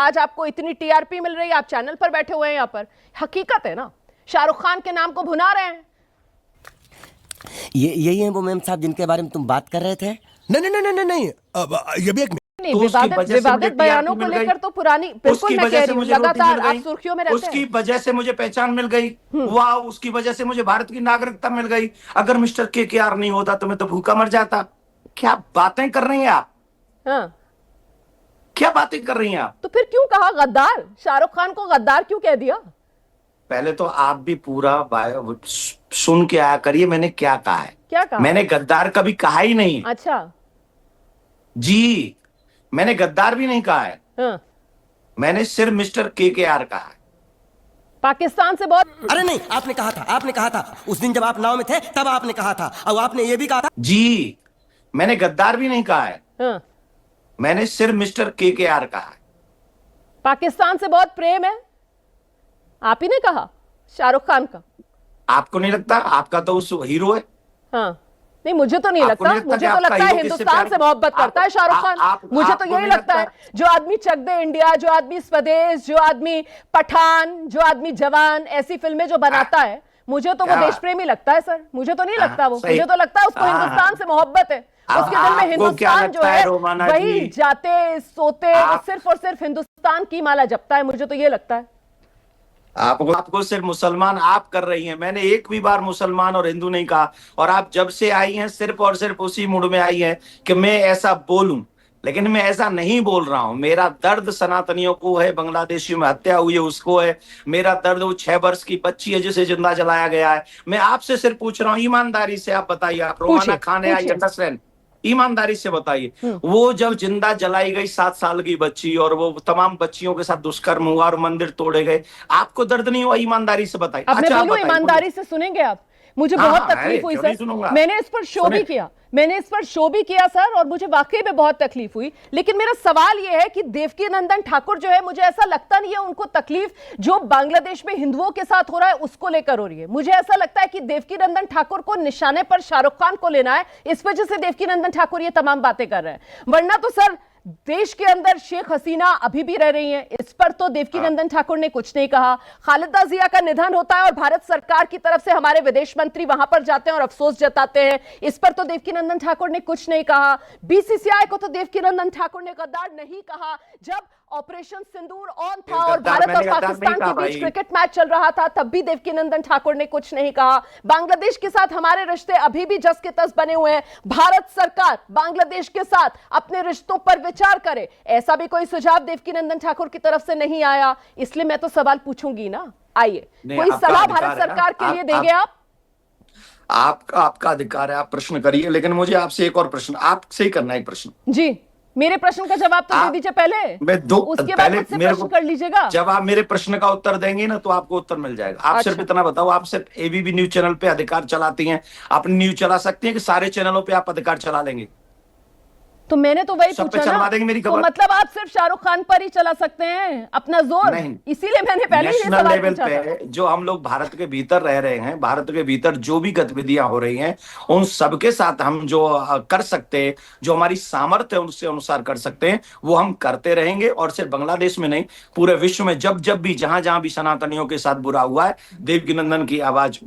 आज आपको इतनी टीआरपी मिल रही है, आप चैनल पर बैठे हुए हैं यहाँ पर। हकीकत है ना, शाहरुख खान के नाम को भुना रहे हैं। ये यही है वो मेम साहब जिनके बारे में तुम बात कर रहे थे? नहीं नहीं नहीं नहीं नहीं, अब ये भी एक नहीं, तो उसकी वजह से मुझे विवादित बयानों टीआरपी को मिल गई। लेकर तो पुरानी, बिल्कुल उसकी मैं वजह कह से रही हूँ, मुझे रोटी लगातार मिल आप गई, सुर्खियों में रहते उसकी हैं। वजह से मुझे पहचान मिल गई, वाह, उसकी वजह से मुझे भारत की नागरिकता मिल गई। अगर मिस्टर केकेआर नहीं होता तो मैं तो भूखा मर जाता। क्या बातें कर रही हैं आप? हाँ, क्या बातें कर रही हैं आप? तो फिर क्यों कहा गद्दार? शाहरुख खान को गद्दार क्यों कह दिया? पहले तो आप भी पूरा सुन के आया करिए मैंने क्या कहा है। क्या कहा? मैंने गद्दार कभी कहा ही नहीं। अच्छा। जी, मैंने गद्दार भी नहीं कहा है। हाँ। मैंने सिर्फ मिस्टर केकेआर कहा है। पाकिस्तान से बहुत, अरे नहीं, आपने कहा था उस दिन जब आप नाव में थे तब आपने कहा था, और आपने ये भी कहा था। जी, मैंने गद्दार भी नहीं कहा है। हाँ, मैंने सिर्फ मिस्टर केकेआर कहा है। पाकिस्तान से बहुत प्रेम है, आप ही ने कहा, शाहरुख खान का। आपको नहीं लगता? आपका तो उस हीरो है। हाँ, नहीं मुझे तो नहीं आपको लगता, नहीं लगता मुझे कि तो आपका लगता है हीरो किससे हिंदुस्तान प्यार से मोहब्बत करता है शाहरुख खान। मुझे तो आपको यही नहीं लगता है, लगता? जो आदमी चक दे इंडिया, जो आदमी स्वदेश, जो आदमी पठान, जो आदमी जवान, ऐसी फिल्में जो बनाता है, मुझे तो वो क्या? देश प्रेमी लगता है सर। मुझे तो नहीं लगता वो, सही। मुझे तो लगता है उसको हाँ, हिंदुस्तान से मोहब्बत है। उसके दिल में आपको क्या हिंदुस्तान जो लगता है है रोमाना वही जी? जाते सोते आप- सिर्फ और सिर्फ हिंदुस्तान की माला जपता है, मुझे तो ये लगता है। आपको सिर्फ मुसलमान आप कर रही हैं। मैंने एक भी बार मुसलमान और हिंदू नहीं कहा। और आप जब से आई हैं सिर्फ और सिर्फ उसी मूड में आई हैं कि मैं ऐसा बोलूं, लेकिन मैं ऐसा नहीं बोल रहा हूं। मेरा दर्द सनातनियों को है, बांग्लादेशियों में हत्या हुई है उसको है। मेरा दर्द वो 6 वर्ष की बच्ची है जिसे जिंदा जलाया गया है। मैं आपसे सिर्फ पूछ रहा हूं, ईमानदारी से आप बताइए, आप रोमाना खान है या हसन, ईमानदारी से बताइए, वो जब जिंदा जलाई गई 7 साल की बच्ची और वो तमाम बच्चियों के साथ दुष्कर्म हुआ और मंदिर तोड़े गए, आपको दर्द नहीं हुआ? ईमानदारी से बताइए। अब मैं अच्छा, आप बोलूं, बताइए, ईमानदारी से सुनेंगे आप? मुझे हाँ, बहुत हाँ, तकलीफ हुई क्यों नहीं सर, सुनूंगा? मैंने इस पर शो भी किया, मैंने इस पर शो भी किया सर, और मुझे वाकई में बहुत तकलीफ हुई। लेकिन मेरा सवाल यह है कि देवकीनंदन ठाकुर जो है, मुझे ऐसा लगता नहीं है उनको तकलीफ जो बांग्लादेश में हिंदुओं के साथ हो रहा है उसको लेकर हो रही है। मुझे ऐसा लगता है कि देवकीनंदन ठाकुर को निशाने पर शाहरुख खान को लेना है, इस वजह से देवकीनंदन ठाकुर ये तमाम बातें कर रहे हैं। वरना तो सर देश के अंदर शेख हसीना अभी भी रह रही हैं, इस पर तो देवकीनंदन ठाकुर ने कुछ नहीं कहा। खालिदा जिया का निधन होता है और भारत सरकार की तरफ से हमारे विदेश मंत्री वहां पर जाते हैं और अफसोस जताते हैं, इस पर तो देवकीनंदन ठाकुर ने कुछ नहीं कहा। बीसीसीआई को तो देवकीनंदन ठाकुर ने गद्दार नहीं कहा। जब ऑपरेशन सिंदूर ऑन था और भारत और पाकिस्तान के बीच क्रिकेट मैच चल रहा था, तब भी देवकीनंदन ठाकुर ने कुछ नहीं कहा। बांग्लादेश के साथ हमारे रिश्ते अभी भी जस के तस बने हुए हैं। भारत सरकार बांग्लादेश के साथ अपने रिश्तों पर विचार करे, ऐसा भी कोई सुझाव देवकीनंदन ठाकुर की तरफ से नहीं आया। इसलिए मैं तो सवाल पूछूंगी ना, आइए, कोई सलाह भारत सरकार के लिए देंगे आप? आपका अधिकार है, आप प्रश्न करिए, लेकिन मुझे आपसे एक और प्रश्न आपसे ही करना है। एक प्रश्न जी, मेरे प्रश्न का जवाब तो दे दीजिए पहले, मैं दो उसके बाद पहले मुझसे मेरे प्रश्न को कर लीजिएगा। जब आप मेरे प्रश्न का उत्तर देंगे ना तो आपको उत्तर मिल जाएगा। आप अच्छा। सिर्फ इतना बताओ, आप सिर्फ एबीपी न्यूज चैनल पे अधिकार चलाती हैं, आप न्यूज चला सकती हैं कि सारे चैनलों पे आप अधिकार चला लेंगे? तो मैंने तो वही सब पे पूछा चलवा ना, देंगे मेरी तो खबर? मतलब आप सिर्फ शाहरुख खान पर ही चला सकते हैं अपना जोर? नहीं, इसीलिए मैंने पहले ही ये नेशनल सवाल लेवल पूछा था। पे जो हम लोग भारत के भीतर रह रहे हैं, भारत के भीतर जो भी गतिविधियां हो रही हैं, उन सबके साथ हम जो कर सकते हैं, जो हमारी सामर्थ्य है उससे अनुसार कर सकते हैं, वो हम करते रहेंगे। और सिर्फ बांग्लादेश में नहीं, पूरे विश्व में जब जब भी जहां जहां भी सनातनियों के साथ बुरा हुआ है, देवकीनंदन की आवाज